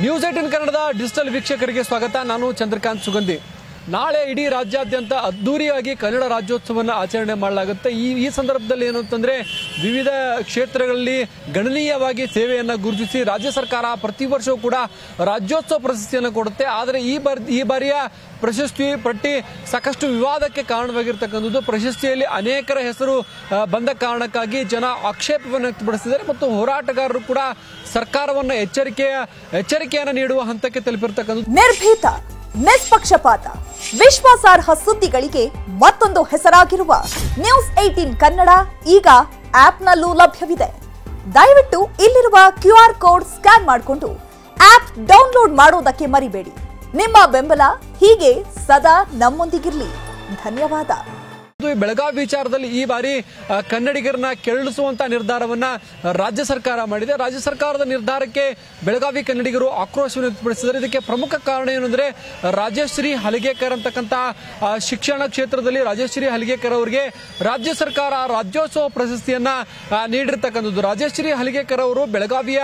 News 18 ಕನ್ನಡದ digital ವೀಕ್ಷಕರಿಗೆ ಸ್ವಾಗತ. ನಾನು ಚಂದ್ರಕಾಂತ್ ಸುಗಂಧಿ. ನಾಳೆ ಇಡೀ ರಾಜ್ಯಾದ್ಯಂತ ಅದ್ದೂರಿಯಾಗಿ ಕನ್ನಡ ರಾಜ್ಯೋತ್ಸವವನ್ನು ಆಚರಣೆ ಮಾಡಲಾಗುತ್ತೆ. ಈ ಸಂದರ್ಭದಲ್ಲಿ ಏನಂತಂದ್ರೆ ವಿವಿಧ ಕ್ಷೇತ್ರಗಳಲ್ಲಿ ಗಣನೀಯವಾಗಿ ಸೇವೆಯನ್ನು ಗುರುತಿಸಿ ರಾಜ್ಯ ಸರ್ಕಾರ ಪ್ರತಿ ವರ್ಷವೂ ಕೂಡ ರಾಜ್ಯೋತ್ಸವ ಪ್ರಶಸ್ತಿಯನ್ನು ಕೊಡುತ್ತೆ. ಆದರೆ ಈ ಬಾರಿಯ ಪ್ರಶಸ್ತಿ ಪಟ್ಟಿ ಸಾಕಷ್ಟು ವಿವಾದಕ್ಕೆ ಕಾರಣವಾಗಿರ್ತಕ್ಕಂಥದ್ದು. ಪ್ರಶಸ್ತಿಯಲ್ಲಿ ಅನೇಕರ ಹೆಸರು ಬಂದ ಕಾರಣಕ್ಕಾಗಿ ಜನ ಆಕ್ಷೇಪವನ್ನು ವ್ಯಕ್ತಪಡಿಸಿದ್ದಾರೆ ಮತ್ತು ಹೋರಾಟಗಾರರು ಕೂಡ ಸರ್ಕಾರವನ್ನು ಎಚ್ಚರಿಕೆಯನ್ನು ನೀಡುವ ಹಂತಕ್ಕೆ ತಲುಪಿರ್ತಕ್ಕಂಥದ್ದು. ನಿರ್ಭೀತ, ನಿಷ್ಪಕ್ಷಪಾತ, ವಿಶ್ವಾಸಾರ್ಹ ಸುದ್ದಿಗಳಿಗೆ ಮತ್ತೊಂದು ಹೆಸರಾಗಿರುವ ನ್ಯೂಸ್ 18 ಕನ್ನಡ ಈಗ ಆಪ್ನಲ್ಲೂ ಲಭ್ಯವಿದೆ. ದಯವಿಟ್ಟು ಇಲ್ಲಿರುವ QR ಕೋಡ್ ಸ್ಕ್ಯಾನ್ ಮಾಡಿಕೊಂಡು ಆಪ್ ಡೌನ್ಲೋಡ್ ಮಾಡೋದಕ್ಕೆ ಮರಿಬೇಡಿ. ನಿಮ್ಮ ಬೆಂಬಲ ಹೀಗೆ ಸದಾ ನಮ್ಮೊಂದಿಗಿರಲಿ. ಧನ್ಯವಾದ. ಬೆಳಗಾವಿ ವಿಚಾರದಲ್ಲಿ ಈ ಬಾರಿ ಕನ್ನಡಿಗರನ್ನ ಕೆರಳಿಸುವಂತ ನಿರ್ಧಾರವನ್ನ ರಾಜ್ಯ ಸರ್ಕಾರ ಮಾಡಿದೆ. ರಾಜ್ಯ ಸರ್ಕಾರದ ನಿರ್ಧಾರಕ್ಕೆ ಬೆಳಗಾವಿ ಕನ್ನಡಿಗರು ಆಕ್ರೋಶವನ್ನು ವ್ಯಕ್ತಪಡಿಸಿದ್ದಾರೆ. ಇದಕ್ಕೆ ಪ್ರಮುಖ ಕಾರಣ ಏನಂದ್ರೆ ರಾಜಶ್ರೀ ಹಲಿಗೇಕರ್ ಅಂತಕ್ಕಂಥ ಶಿಕ್ಷಣ ಕ್ಷೇತ್ರದಲ್ಲಿ ರಾಜಶ್ರೀ ಹಲಿಗೇಕರ್ ಅವರಿಗೆ ರಾಜ್ಯ ಸರ್ಕಾರ ರಾಜ್ಯೋತ್ಸವ ಪ್ರಶಸ್ತಿಯನ್ನ ನೀಡಿರ್ತಕ್ಕಂಥದ್ದು. ರಾಜಶ್ರೀ ಹಲಿಗೇಕರ್ ಅವರು ಬೆಳಗಾವಿಯ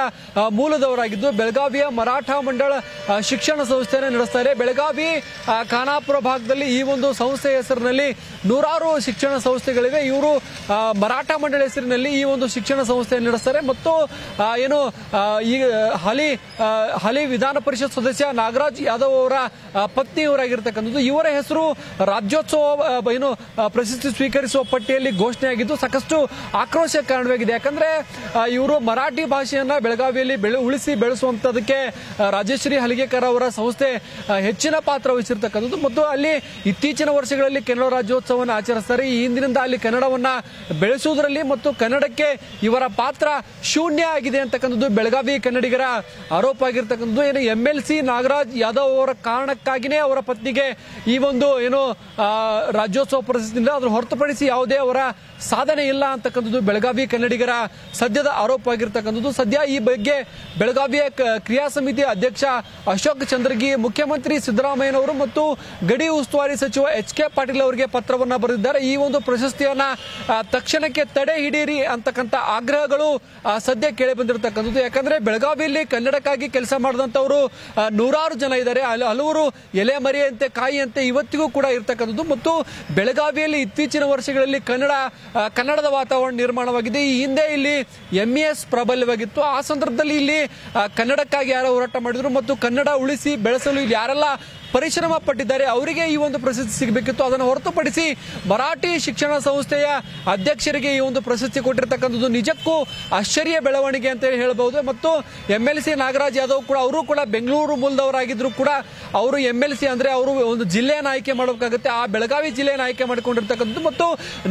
ಮೂಲದವರಾಗಿದ್ದು ಬೆಳಗಾವಿಯ ಮರಾಠ ಮಂಡಳ ಶಿಕ್ಷಣ ಸಂಸ್ಥೆಯನ್ನು ನಡೆಸ್ತಾರೆ. ಬೆಳಗಾವಿ ಖಾನಾಪುರ ಭಾಗದಲ್ಲಿ ಈ ಒಂದು ಸಂಸ್ಥೆ ಹೆಸರಿನಲ್ಲಿ ನೂರಾರು ಶಿಕ್ಷಣ ಸಂಸ್ಥೆಗಳಿವೆ. ಇವರು ಮರಾಠ ಮಂಡಳ ಹೆಸರಿನಲ್ಲಿ ಈ ಒಂದು ಶಿಕ್ಷಣ ಸಂಸ್ಥೆಯನ್ನು ನಡೆಸ್ತಾರೆ ಮತ್ತು ಈ ಹಾಲಿ ವಿಧಾನ ಪರಿಷತ್ ಸದಸ್ಯ ನಾಗರಾಜ್ ಯಾದವ್ ಅವರ ಪತ್ನಿಯವರಾಗಿರ್ತಕ್ಕಂಥದ್ದು. ಇವರ ಹೆಸರು ರಾಜ್ಯೋತ್ಸವ ಪ್ರಶಸ್ತಿ ಸ್ವೀಕರಿಸುವ ಪಟ್ಟಿಯಲ್ಲಿ ಘೋಷಣೆಯಾಗಿದ್ದು ಸಾಕಷ್ಟು ಆಕ್ರೋಶ ಕಾರಣವಾಗಿದೆ. ಯಾಕಂದ್ರೆ ಇವರು ಮರಾಠಿ ಭಾಷೆಯನ್ನ ಬೆಳಗಾವಿಯಲ್ಲಿ ಉಳಿಸಿ ಬೆಳೆಸುವಂತದಕ್ಕೆ ರಾಜಶ್ರೀ ಹಲಿಗೇಕರ್ ಅವರ ಸಂಸ್ಥೆ ಹೆಚ್ಚಿನ ಪಾತ್ರ ವಹಿಸಿರ್ತಕ್ಕಂಥದ್ದು ಮತ್ತು ಅಲ್ಲಿ ಇತ್ತೀಚಿನ ವರ್ಷಗಳಲ್ಲಿ ಕನ್ನಡ ರಾಜ್ಯೋತ್ಸವವನ್ನು ಆಚರಿಸ್ತಾರೆ. ಈ ಹಿಂದಿನಿಂದ ಅಲ್ಲಿ ಕನ್ನಡವನ್ನ ಬೆಳೆಸುವುದರಲ್ಲಿ ಮತ್ತು ಕನ್ನಡಕ್ಕೆ ಇವರ ಪಾತ್ರ ಶೂನ್ಯ ಆಗಿದೆ ಅಂತಕ್ಕಂಥದ್ದು ಬೆಳಗಾವಿ ಕನ್ನಡಿಗರ ಆರೋಪ ಆಗಿರ್ತಕ್ಕಂಥದ್ದು. MLC ನಾಗರಾಜ್ ಯಾದವ್ ಅವರ ಕಾರಣಕ್ಕಾಗಿನೇ ಅವರ ಪತ್ನಿಗೆ ಈ ಒಂದು ರಾಜ್ಯೋತ್ಸವ ಪ್ರಶಸ್ತಿಯಿಂದ ಅದನ್ನು ಹೊರತುಪಡಿಸಿ ಯಾವುದೇ ಅವರ ಸಾಧನೆ ಇಲ್ಲ ಅಂತಕ್ಕಂಥದ್ದು ಬೆಳಗಾವಿ ಕನ್ನಡಿಗರ ಸದ್ಯದ ಆರೋಪ ಆಗಿರ್ತಕ್ಕಂಥದ್ದು. ಸದ್ಯ ಈ ಬಗ್ಗೆ ಬೆಳಗಾವಿಯ ಕ್ರಿಯಾ ಸಮಿತಿ ಅಧ್ಯಕ್ಷ ಅಶೋಕ್ ಚಂದ್ರಗಿ ಮುಖ್ಯಮಂತ್ರಿ ಸಿದ್ದರಾಮಯ್ಯನವರು ಮತ್ತು ಗಡಿ ಉಸ್ತುವಾರಿ ಸಚಿವ HK ಪಾಟೀಲ್ ಅವರಿಗೆ ಪತ್ರವನ್ನ ಬರೆದಿದ್ದಾರೆ. ಈ ಒಂದು ಪ್ರಶಸ್ತಿಯನ್ನ ತಕ್ಷಣಕ್ಕೆ ತಡೆ ಹಿಡೀರಿ ಅಂತಕ್ಕಂಥ ಆಗ್ರಹಗಳು ಸದ್ಯ ಕೇಳಿ ಬಂದಿರತಕ್ಕಂಥದ್ದು. ಯಾಕಂದ್ರೆ ಬೆಳಗಾವಿಯಲ್ಲಿ ಕನ್ನಡಕ್ಕಾಗಿ ಕೆಲಸ ಮಾಡಿದಂತವರು ನೂರಾರು ಜನ ಇದ್ದಾರೆ. ಹಲವರು ಎಲೆ ಮರಿಯಂತೆ ಕಾಯಿಯಂತೆ ಇವತ್ತಿಗೂ ಕೂಡ ಇರ್ತಕ್ಕಂಥದ್ದು ಮತ್ತು ಬೆಳಗಾವಿಯಲ್ಲಿ ಇತ್ತೀಚಿನ ವರ್ಷಗಳಲ್ಲಿ ಕನ್ನಡದ ವಾತಾವರಣ ನಿರ್ಮಾಣವಾಗಿದೆ. ಈ ಹಿಂದೆ ಇಲ್ಲಿ MES ಪ್ರಾಬಲ್ಯವಾಗಿತ್ತು. ಆ ಸಂದರ್ಭದಲ್ಲಿ ಇಲ್ಲಿ ಕನ್ನಡಕ್ಕಾಗಿ ಯಾರು ಹೋರಾಟ ಮಾಡಿದ್ರು ಮತ್ತು ಕನ್ನಡ ಉಳಿಸಿ ಬೆಳೆಸಲು ಇಲ್ಲಿ ಯಾರೆಲ್ಲ ಪರಿಶ್ರಮ ಪಟ್ಟಿದ್ದಾರೆ ಅವರಿಗೆ ಈ ಒಂದು ಪ್ರಶಸ್ತಿ ಸಿಗಬೇಕಿತ್ತು. ಅದನ್ನು ಹೊರತುಪಡಿಸಿ ಮರಾಠಿ ಶಿಕ್ಷಣ ಸಂಸ್ಥೆಯ ಅಧ್ಯಕ್ಷರಿಗೆ ಈ ಒಂದು ಪ್ರಶಸ್ತಿ ಕೊಟ್ಟಿರ್ತಕ್ಕಂಥದ್ದು ನಿಜಕ್ಕೂ ಆಶ್ಚರ್ಯ ಬೆಳವಣಿಗೆ ಅಂತ ಹೇಳಬಹುದು. ಮತ್ತು MLC ನಾಗರಾಜ್ ಯಾದವ್ ಕೂಡ ಅವರು ಕೂಡ ಬೆಂಗಳೂರು ಮೂಲದವರಾಗಿದ್ರು ಕೂಡ ಅವರು MLC ಅಂದ್ರೆ ಅವರು ಒಂದು ಜಿಲ್ಲೆಯನ್ನು ಆಯ್ಕೆ ಮಾಡಬೇಕಾಗುತ್ತೆ. ಆ ಬೆಳಗಾವಿ ಜಿಲ್ಲೆಯನ್ನು ಆಯ್ಕೆ ಮಾಡಿಕೊಂಡಿರ್ತಕ್ಕಂಥದ್ದು ಮತ್ತು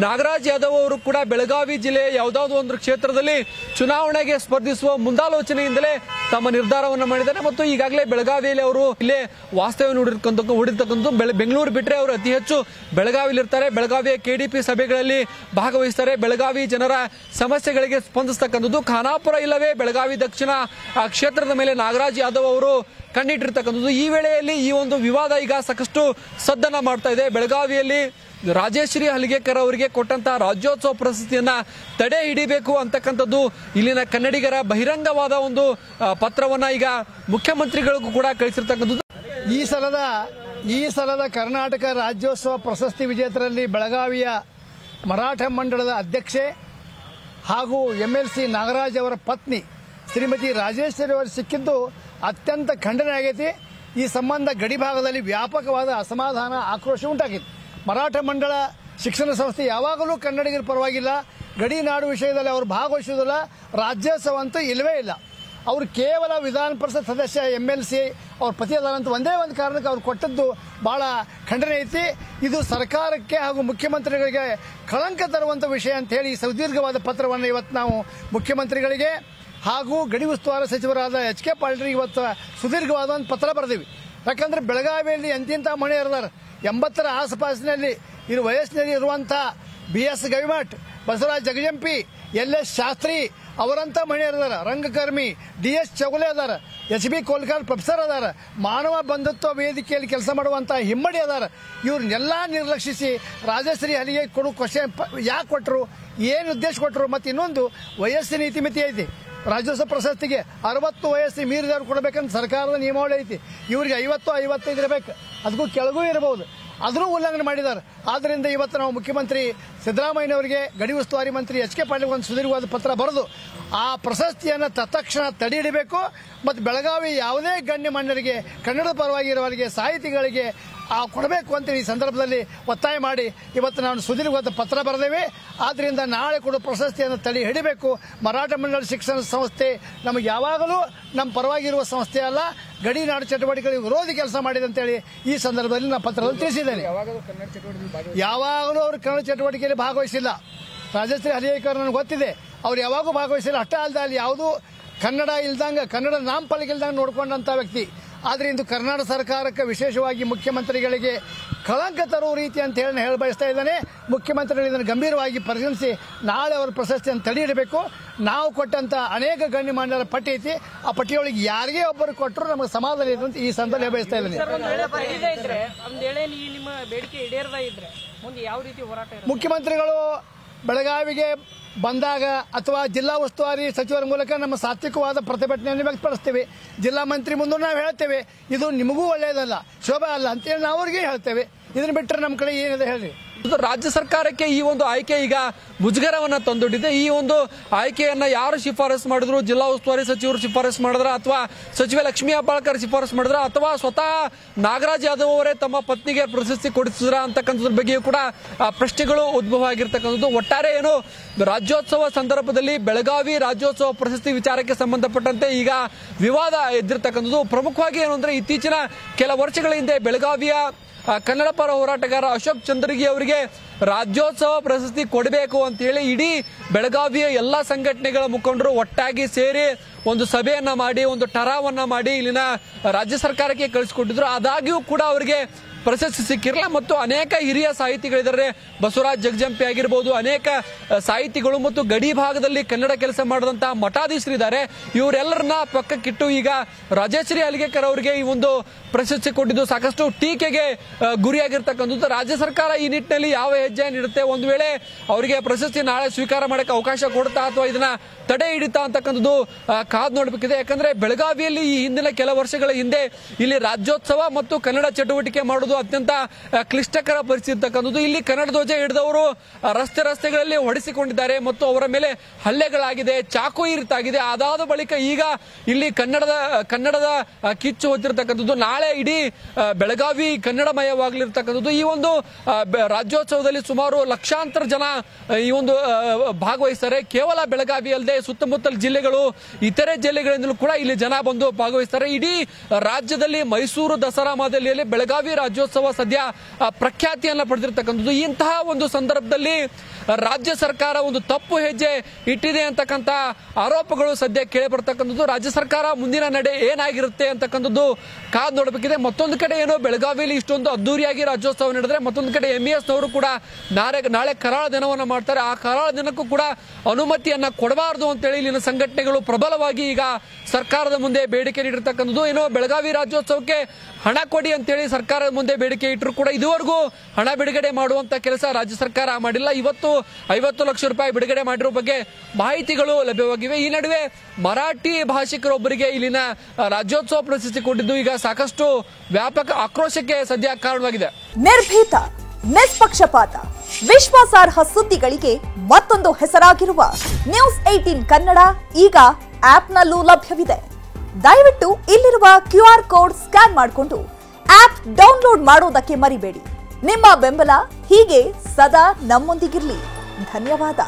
ನಾಗರಾಜ್ ಯಾದವ್ ಅವರು ಕೂಡ ಬೆಳಗಾವಿ ಜಿಲ್ಲೆಯ ಯಾವುದಾದ್ರು ಒಂದು ಕ್ಷೇತ್ರದಲ್ಲಿ ಚುನಾವಣೆಗೆ ಸ್ಪರ್ಧಿಸುವ ಮುಂದಾಲೋಚನೆಯಿಂದಲೇ ತಮ್ಮ ನಿರ್ಧಾರವನ್ನು ಮಾಡಿದ್ದಾರೆ ಮತ್ತು ಈಗಾಗಲೇ ಬೆಳಗಾವಿಯಲ್ಲಿ ಅವರು ಇಲ್ಲೇ ವಾಸ್ತವ್ಯ ಹೂಡಿರ್ತಕ್ಕಂಥದ್ದು. ಬೆಂಗಳೂರು ಬಿಟ್ಟರೆ ಅವರು ಅತಿ ಹೆಚ್ಚು ಬೆಳಗಾವಿಯಲ್ಲಿ ಇರ್ತಾರೆ. ಬೆಳಗಾವಿಯ KDP ಸಭೆಗಳಲ್ಲಿ ಭಾಗವಹಿಸ್ತಾರೆ. ಬೆಳಗಾವಿ ಜನರ ಸಮಸ್ಯೆಗಳಿಗೆ ಸ್ಪಂದಿಸತಕ್ಕಂಥದ್ದು. ಖಾನಾಪುರ ಇಲ್ಲವೇ ಬೆಳಗಾವಿ ದಕ್ಷಿಣ ಕ್ಷೇತ್ರದ ಮೇಲೆ ನಾಗರಾಜ್ ಯಾದವ್ ಅವರು ಕಣ್ಣಿಟ್ಟಿರ್ತಕ್ಕಂಥದ್ದು. ಈ ವೇಳೆಯಲ್ಲಿ ಈ ಒಂದು ವಿವಾದ ಈಗ ಸಾಕಷ್ಟು ಸದ್ದನ್ನ ಮಾಡ್ತಾ ಇದೆ. ಬೆಳಗಾವಿಯಲ್ಲಿ ರಾಜಶ್ರೀ ಹಲಿಗೇಕರ್ ಅವರಿಗೆ ಕೊಟ್ಟಂತಹ ರಾಜ್ಯೋತ್ಸವ ಪ್ರಶಸ್ತಿಯನ್ನ ತಡೆ ಹಿಡಿಬೇಕು ಅಂತಕ್ಕಂಥದ್ದು ಇಲ್ಲಿನ ಕನ್ನಡಿಗರ ಬಹಿರಂಗವಾದ ಒಂದು ಪತ್ರವನ್ನ ಈಗ ಮುಖ್ಯಮಂತ್ರಿಗಳಿಗೂ ಕೂಡ ಕಳಿಸಿರ್ತಕ್ಕಂಥದ್ದು. ಈ ಸಲದ ಕರ್ನಾಟಕ ರಾಜ್ಯೋತ್ಸವ ಪ್ರಶಸ್ತಿ ವಿಜೇತರಲ್ಲಿ ಬೆಳಗಾವಿಯ ಮರಾಠ ಮಂಡಳದ ಅಧ್ಯಕ್ಷೆ ಹಾಗೂ MLC ನಾಗರಾಜ್ ಅವರ ಪತ್ನಿ ಶ್ರೀಮತಿ ರಾಜೇಶ್ವರಿ ಅವರು ಸಿಕ್ಕಿದ್ದು ಅತ್ಯಂತ ಖಂಡನೆ ಆಗೈತಿ. ಈ ಸಂಬಂಧ ಗಡಿ ಭಾಗದಲ್ಲಿ ವ್ಯಾಪಕವಾದ ಅಸಮಾಧಾನ, ಆಕ್ರೋಶ ಉಂಟಾಗಿದೆ. ಮರಾಠ ಮಂಡಳ ಶಿಕ್ಷಣ ಸಂಸ್ಥೆ ಯಾವಾಗಲೂ ಕನ್ನಡಿಗರ ಪರವಾಗಿಲ್ಲ. ಗಡಿ ನಾಡು ವಿಷಯದಲ್ಲಿ ಅವರು ಭಾಗವಹಿಸುವುದಿಲ್ಲ. ರಾಜ್ಯೋತ್ಸವ ಅಂತೂ ಇಲ್ಲವೇ ಇಲ್ಲ. ಅವರು ಕೇವಲ ವಿಧಾನ ಪರಿಷತ್ ಸದಸ್ಯ MLC ಅವ್ರ ಪತಿ ಅದಾರಂತ ಒಂದೇ ಒಂದು ಕಾರಣಕ್ಕೆ ಅವ್ರು ಕೊಟ್ಟದ್ದು ಬಹಳ ಖಂಡನೆ ಐತಿ. ಇದು ಸರ್ಕಾರಕ್ಕೆ ಹಾಗೂ ಮುಖ್ಯಮಂತ್ರಿಗಳಿಗೆ ಕಳಂಕ ತರುವಂಥ ವಿಷಯ ಅಂತ ಹೇಳಿ ಸುದೀರ್ಘವಾದ ಪತ್ರವನ್ನು ಇವತ್ತು ನಾವು ಮುಖ್ಯಮಂತ್ರಿಗಳಿಗೆ ಹಾಗೂ ಗಡಿ ಉಸ್ತುವಾರಿ ಸಚಿವರಾದ HK ಪಾಟೀಲ್ ಇವತ್ತು ಸುದೀರ್ಘವಾದ ಒಂದು ಪತ್ರ ಬರೆದಿವಿ. ಯಾಕಂದ್ರೆ ಬೆಳಗಾವಿಯಲ್ಲಿ ಎಂತಿಂಥ ಮಹಿಳೆಯರಿದ್ದಾರೆ. 80ರ ಆಸುಪಾಸಿನಲ್ಲಿ ವಯಸ್ಸಿನಲ್ಲಿ ಇರುವಂಥ BS ಗವಿಮಠ್, ಬಸವರಾಜ್ ಜಗಜಂಪಿ, LS ಶಾಸ್ತ್ರಿ ಅವರಂತ ಮಹಿಳೆಯರಿದಾರ. ರಂಗಕರ್ಮಿ DS ಚೌಗಲೆ ಅದಾರ. HB ಕೋಲ್ಕಾರ್ ಪ್ರೊಫೆಸರ್ ಅದಾರ. ಮಾನವ ಬಂಧುತ್ವ ವೇದಿಕೆಯಲ್ಲಿ ಕೆಲಸ ಮಾಡುವಂತ ಹಿಮ್ಮಡಿ ಅದಾರ. ಇವ್ರನ್ನೆಲ್ಲ ನಿರ್ಲಕ್ಷಿಸಿ ರಾಜಶ್ರೀ ಹಲಿಗೆ ಕೊಡು ಕ್ವಶನ್ ಯಾಕೆ ಕೊಟ್ಟರು, ಏನು ಉದ್ದೇಶ ಕೊಟ್ಟರು, ಮತ್ತು ಇನ್ನೊಂದು ವಯಸ್ಸಿನ ಇತಿಮಿತಿ ಐತಿ. ರಾಜ್ಯೋತ್ಸವ ಪ್ರಶಸ್ತಿಗೆ 60 ವಯಸ್ಸು ಮೀರಿದವ್ರು ಕೊಡಬೇಕಂತ ಸರ್ಕಾರದ ನಿಯಮಾವಳಿ ಐತಿ. ಇವರಿಗೆ 50-55 ಇರಬೇಕು, ಅದಕ್ಕೂ ಕೆಳಗೂ ಇರಬಹುದು. ಅದನ್ನು ಉಲ್ಲಂಘನೆ ಮಾಡಿದ್ದಾರೆ. ಆದ್ದರಿಂದ ಇವತ್ತು ನಾವು ಮುಖ್ಯಮಂತ್ರಿ ಸಿದ್ದರಾಮಯ್ಯನವರಿಗೆ, ಗಡಿ ಉಸ್ತುವಾರಿ ಮಂತ್ರಿ ಎಚ್ ಕೆ ಪಾಟೀಲ್ ಒಂದು ಸುದೀರ್ಘವಾದ ಪತ್ರ ಬರೆದು ಆ ಪ್ರಶಸ್ತಿಯನ್ನು ತತ್ಕ್ಷಣ ತಡೆ ಹಿಡಿಬೇಕು ಮತ್ತು ಬೆಳಗಾವಿ ಯಾವುದೇ ಗಣ್ಯಮಾನ್ಯರಿಗೆ, ಕನ್ನಡದ ಪರವಾಗಿ ಇರುವವರಿಗೆ, ಸಾಹಿತಿಗಳಿಗೆ ಕೊಡಬೇಕು ಅಂತ ಈ ಸಂದರ್ಭದಲ್ಲಿ ಒತ್ತಾಯ ಮಾಡಿ ಇವತ್ತು ನಾನು ಸುದೀರ್ಘವಾದ ಪತ್ರ ಬರೆದೇವೆ. ಆದ್ದರಿಂದ ನಾಳೆ ಕೂಡ ಪ್ರಶಸ್ತಿಯನ್ನು ತಡೆ ಹಿಡಿಬೇಕು. ಮರಾಠ ಮಂಡಳ ಶಿಕ್ಷಣ ಸಂಸ್ಥೆ ನಮಗೆ ಯಾವಾಗಲೂ ನಮ್ಮ ಪರವಾಗಿರುವ ಸಂಸ್ಥೆ ಅಲ್ಲ, ಗಡಿನಾಡು ಚಟುವಟಿಕೆಗಳಿಗೆ ವಿರೋಧಿ ಕೆಲಸ ಮಾಡಿದೆ ಅಂತೇಳಿ ಈ ಸಂದರ್ಭದಲ್ಲಿ ನಾನು ಪತ್ರದಲ್ಲಿ ತಿಳಿಸಿದ್ದೇನೆ. ಯಾವಾಗಲೂ ಅವರು ಕನ್ನಡ ಚಟುವಟಿಕೆಯಲ್ಲಿ ಭಾಗವಹಿಸಿಲ್ಲ. ರಾಜಶ್ರೀ ಹರಿಯಕರ್ ನನಗೆ ಗೊತ್ತಿದೆ, ಅವ್ರು ಯಾವಾಗೂ ಭಾಗವಹಿಸಿಲ್ಲ. ಅಷ್ಟೇ ಅಲ್ಲದೆ ಅಲ್ಲಿ ಯಾವುದೂ ಕನ್ನಡ ಇಲ್ದಂಗೆ, ಕನ್ನಡ ನಾಮಫಲಕ ಇಲ್ದಂಗೆ ನೋಡ್ಕೊಂಡಂಥ ವ್ಯಕ್ತಿ. ಆದರೆ ಇಂದು ಕರ್ನಾಟಕ ಸರ್ಕಾರಕ್ಕೆ, ವಿಶೇಷವಾಗಿ ಮುಖ್ಯಮಂತ್ರಿಗಳಿಗೆ ಕಳಂಕ ತರುವ ರೀತಿ ಅಂತ ಹೇಳಿ ಬಯಸ್ತಾ ಇದ್ದಾನೆ. ಮುಖ್ಯಮಂತ್ರಿಗಳು ಇದನ್ನು ಗಂಭೀರವಾಗಿ ಪರಿಗಣಿಸಿ ನಾಳೆ ಅವರ ಪ್ರಶಸ್ತಿಯನ್ನು ತಡೆ ಹಿಡಬೇಕು. ನಾವು ಕೊಟ್ಟಂತ ಅನೇಕ ಗಣ್ಯಮಾನ್ಯರ ಪಟ್ಟಿ ಐತಿ, ಆ ಪಟ್ಟಿಯೊಳಗೆ ಯಾರಿಗೇ ಒಬ್ಬರು ಕೊಟ್ಟರು ನಮಗೆ ಸಮಾಧಾನ ಇದೆ ಅಂತ ಈ ಸಂದರ್ಭ ಬಯಸ್ತಾ ಇದ್ದೇನೆ. ಮುಖ್ಯಮಂತ್ರಿಗಳು ಬೆಳಗಾವಿಗೆ ಬಂದಾಗ ಅಥವಾ ಜಿಲ್ಲಾ ಉಸ್ತುವಾರಿ ಸಚಿವರ ಮೂಲಕ ನಮ್ಮ ಸಾತ್ವಿಕವಾದ ಪ್ರತಿಭಟನೆಯನ್ನು ವ್ಯಕ್ತಪಡಿಸ್ತೇವೆ. ಜಿಲ್ಲಾ ಮಂತ್ರಿ ಮುಂದೆ ನಾವು ಹೇಳ್ತೇವೆ, ಇದು ನಿಮಗೂ ಒಳ್ಳೆಯದಲ್ಲ, ಶೋಭೆ ಅಲ್ಲ ಅಂತೇಳಿ ನಾವು ಅವ್ರಿಗೆ ಹೇಳ್ತೇವೆ. ಇದನ್ನ ಬಿಟ್ಟರೆ ನಮ್ಮ ಕಡೆ ಏನಿದೆ ಹೇಳಿ. ರಾಜ್ಯ ಸರ್ಕಾರಕ್ಕೆ ಈ ಒಂದು ಆಯ್ಕೆ ಈಗ ಮುಜುಗರವನ್ನ ತಂದೊಡ್ಡಿದೆ. ಈ ಒಂದು ಆಯ್ಕೆಯನ್ನ ಯಾರು ಶಿಫಾರಸು ಮಾಡಿದ್ರು, ಜಿಲ್ಲಾ ಉಸ್ತುವಾರಿ ಸಚಿವರು ಶಿಫಾರಸು ಮಾಡಿದ್ರ, ಅಥವಾ ಸಚಿವೆ ಲಕ್ಷ್ಮೀ ಹೆಬ್ಬಾಳ್ಕರ್ ಶಿಫಾರಸು ಮಾಡಿದ್ರ, ಅಥವಾ ಸ್ವತಃ ನಾಗರಾಜ್ ಯಾದವ್ ಅವರೇ ತಮ್ಮ ಪತ್ನಿಗೆ ಪ್ರಶಸ್ತಿ ಕೊಡಿಸಿದ್ರ ಅಂತಕ್ಕಂಥದ್ರ ಬಗ್ಗೆಯೂ ಕೂಡ ಪ್ರಶ್ನೆಗಳು ಉದ್ಭವ ಆಗಿರ್ತಕ್ಕಂಥದ್ದು. ಒಟ್ಟಾರೆ ಏನು ರಾಜ್ಯೋತ್ಸವ ಸಂದರ್ಭದಲ್ಲಿ ಬೆಳಗಾವಿ ರಾಜ್ಯೋತ್ಸವ ಪ್ರಶಸ್ತಿ ವಿಚಾರಕ್ಕೆ ಸಂಬಂಧಪಟ್ಟಂತೆ ಈಗ ವಿವಾದ ಎದ್ದಿರ್ತಕ್ಕಂಥದ್ದು. ಪ್ರಮುಖವಾಗಿ ಏನು ಅಂದ್ರೆ, ಇತ್ತೀಚಿನ ಕೆಲ ವರ್ಷಗಳ ಹಿಂದೆ ಬೆಳಗಾವಿಯ ಕನ್ನಡ ಪರ ಹೋರಾಟಗಾರ ಅಶೋಕ್ ಚಂದ್ರಗಿ ಅವರಿಗೆ ರಾಜ್ಯೋತ್ಸವ ಪ್ರಶಸ್ತಿ ಕೊಡಬೇಕು ಅಂತ ಹೇಳಿ ಇಡೀ ಬೆಳಗಾವಿಯ ಎಲ್ಲಾ ಸಂಘಟನೆಗಳ ಮುಖಂಡರು ಒಟ್ಟಾಗಿ ಸೇರಿ ಒಂದು ಸಭೆಯನ್ನ ಮಾಡಿ, ಒಂದು ಠರಾವನ್ನ ಮಾಡಿ ಇಲ್ಲಿನ ರಾಜ್ಯ ಸರ್ಕಾರಕ್ಕೆ ಕಳಿಸಿಕೊಟ್ಟಿದ್ರು. ಆದಾಗ್ಯೂ ಕೂಡ ಅವರಿಗೆ ಪ್ರಶಸ್ತಿ ಸಿಕ್ಕಿರಲ್ಲ. ಮತ್ತು ಅನೇಕ ಹಿರಿಯ ಸಾಹಿತಿಗಳಿದ್ದಾರೆ, ಬಸವರಾಜ್ ಜಗಜಂಪಿ ಆಗಿರ್ಬೋದು, ಅನೇಕ ಸಾಹಿತಿಗಳು ಮತ್ತು ಗಡಿ ಭಾಗದಲ್ಲಿ ಕನ್ನಡ ಕೆಲಸ ಮಾಡಿದಂತಹ ಮಠಾಧೀಶರಿದ್ದಾರೆ. ಇವರೆಲ್ಲರನ್ನ ಪಕ್ಕಕ್ಕಿಟ್ಟು ಈಗ ರಾಜಶ್ರೀ ಹಲಿಗೆಕರ್ ಅವರಿಗೆ ಈ ಒಂದು ಪ್ರಶಸ್ತಿ ಕೊಟ್ಟಿದ್ದು ಸಾಕಷ್ಟು ಟೀಕೆಗೆ ಗುರಿಯಾಗಿರ್ತಕ್ಕಂಥದ್ದು. ರಾಜ್ಯ ಸರ್ಕಾರ ಈ ನಿಟ್ಟಿನಲ್ಲಿ ಯಾವ ಹೆಜ್ಜೆ ನೀಡುತ್ತೆ, ಒಂದು ವೇಳೆ ಅವರಿಗೆ ಪ್ರಶಸ್ತಿ ನಾಳೆ ಸ್ವೀಕಾರ ಮಾಡಕ್ಕೆ ಅವಕಾಶ ಕೊಡುತ್ತಾ ಅಥವಾ ಇದನ್ನ ತಡೆ ಹಿಡಿತಾ ಅಂತಕ್ಕಂಥದ್ದು ಕಾದು ನೋಡಬೇಕಿದೆ. ಯಾಕಂದ್ರೆ ಬೆಳಗಾವಿಯಲ್ಲಿ ಈ ಹಿಂದಿನ ಕೆಲ ವರ್ಷಗಳ ಹಿಂದೆ ಇಲ್ಲಿ ರಾಜ್ಯೋತ್ಸವ ಮತ್ತು ಕನ್ನಡ ಚಟುವಟಿಕೆ ಮಾಡುವುದು ಅತ್ಯಂತ ಕ್ಲಿಷ್ಟಕರ ಪರಿಸ್ಥಿತಿ ಇರ್ತಕ್ಕಂಥದ್ದು. ಇಲ್ಲಿ ಕನ್ನಡ ಧ್ವಜ ಹಿಡಿದವರು ರಸ್ತೆಗಳಲ್ಲಿ ಹೊಡೆಸಿಕೊಂಡಿದ್ದಾರೆ ಮತ್ತು ಅವರ ಮೇಲೆ ಹಲ್ಲೆಗಳಾಗಿದೆ, ಚಾಕು ಇರಿತಾಗಿದೆ. ಅದಾದ ಬಳಿಕ ಈಗ ಇಲ್ಲಿ ಕನ್ನಡದ ಕಿಚ್ಚು ಹೊತ್ತಿರ್ತಕ್ಕಂಥದ್ದು. ನಾಳೆ ಇಡೀ ಬೆಳಗಾವಿ ಕನ್ನಡಮಯವಾಗಲಿರ್ತಕ್ಕಂಥದ್ದು. ಈ ಒಂದು ರಾಜ್ಯೋತ್ಸವದಲ್ಲಿ ಸುಮಾರು ಲಕ್ಷಾಂತರ ಜನ ಈ ಒಂದು ಭಾಗವಹಿಸ್ತಾರೆ. ಕೇವಲ ಬೆಳಗಾವಿ ಅಲ್ಲದೆ ಸುತ್ತಮುತ್ತಲ ಜಿಲ್ಲೆಗಳು, ಇತರೆ ಜಿಲ್ಲೆಗಳಿಂದಲೂ ಕೂಡ ಇಲ್ಲಿ ಜನ ಬಂದು ಭಾಗವಹಿಸ್ತಾರೆ. ಇಡೀ ರಾಜ್ಯದಲ್ಲಿ ಮೈಸೂರು ದಸರಾ ಮಾದರಿಯಲ್ಲಿ ಬೆಳಗಾವಿ ರಾಜ್ಯೋತ್ಸವ ಸದ್ಯ ಪ್ರಖ್ಯಾತಿಯನ್ನ ಪಡೆದಿರ್ತಕ್ಕಂಥದ್ದು. ಇಂತಹ ಒಂದು ಸಂದರ್ಭದಲ್ಲಿ ರಾಜ್ಯ ಸರ್ಕಾರ ಒಂದು ತಪ್ಪು ಹೆಜ್ಜೆ ಇಟ್ಟಿದೆ ಅಂತಕ್ಕಂಥ ಆರೋಪಗಳು ಸದ್ಯ ಕೇಳಿ ಬರ್ತಕ್ಕಂಥದ್ದು. ರಾಜ್ಯ ಸರ್ಕಾರ ಮುಂದಿನ ನಡೆ ಏನಾಗಿರುತ್ತೆ ಅಂತಕ್ಕಂಥದ್ದು ಕಾದು ನೋಡಬೇಕಿದೆ. ಮತ್ತೊಂದು ಕಡೆ ಏನೋ ಬೆಳಗಾವಿಯಲ್ಲಿ ಇಷ್ಟೊಂದು ಅದ್ದೂರಿಯಾಗಿ ರಾಜ್ಯೋತ್ಸವ ನಡೆದ್ರೆ, ಮತ್ತೊಂದು ಕಡೆ MES ನವರು ಕೂಡ ನಾಳೆ ಕರಾಳ ದಿನವನ್ನು ಮಾಡ್ತಾರೆ. ಆ ಕರಾಳ ದಿನಕ್ಕೂ ಕೂಡ ಅನುಮತಿಯನ್ನ ಕೊಡಬಾರದು ಅಂತೇಳಿ ಇಲ್ಲಿನ ಸಂಘಟನೆಗಳು ಪ್ರಬಲವಾಗಿ ಈಗ ಸರ್ಕಾರದ ಮುಂದೆ ಬೇಡಿಕೆ ನೀಡಿರ್ತಕ್ಕಂಥದ್ದು. ಏನೋ ಬೆಳಗಾವಿ ರಾಜ್ಯೋತ್ಸವಕ್ಕೆ ಹಣ ಕೊಡಿ ಅಂತೇಳಿ ಸರ್ಕಾರದ ಮುಂದೆ ಬೇಡಿಕೆ ಇಟ್ಟರು ಕೂಡ ಇದುವರೆಗೂ ಹಣ ಬಿಡುಗಡೆ ಮಾಡುವಂತ ಕೆಲಸ ರಾಜ್ಯ ಸರ್ಕಾರ ಮಾಡಿಲ್ಲ. ಇವತ್ತು 50 ಲಕ್ಷ ರೂಪಾಯಿ ಬಿಡುಗಡೆ ಮಾಡಿರೋ ಬಗ್ಗೆ ಮಾಹಿತಿಗಳು ಲಭ್ಯವಾಗಿವೆ. ಈ ನಡುವೆ ಮರಾಠಿ ಭಾಷಿಕರೊಬ್ಬರಿಗೆ ಇಲ್ಲಿನ ರಾಜ್ಯೋತ್ಸವ ಪ್ರಶಸ್ತಿ ಕೊಟ್ಟಿದ್ದು ಈಗ ಸಾಕಷ್ಟು ವ್ಯಾಪಕ ಆಕ್ರೋಶಕ್ಕೆ ಸದ್ಯ ಕಾರಣವಾಗಿದೆ. ನಿರ್ಭೀತ, ನಿಷ್ಪಕ್ಷಪಾತ, ವಿಶ್ವಾಸಾರ್ಹ ಸುದ್ದಿಗಳಿಗೆ ಮತ್ತೊಂದು ಹೆಸರಾಗಿರುವ ನ್ಯೂಸ್ 18 ಕನ್ನಡ ಈಗ ಆಪ್ನಲ್ಲೂ ಲಭ್ಯವಿದೆ. ದಯವಿಟ್ಟು ಇಲ್ಲಿರುವ QR ಕೋಡ್ ಸ್ಕ್ಯಾನ್ ಮಾಡಿಕೊಂಡು ಆಪ್ ಡೌನ್ಲೋಡ್ ಮಾಡೋದಕ್ಕೆ ಮರಿಬೇಡಿ. ನಿಮ್ಮ ಬೆಂಬಲ ಹೀಗೆ ಸದಾ ನಮ್ಮೊಂದಿಗಿರಲಿ. ಧನ್ಯವಾದ.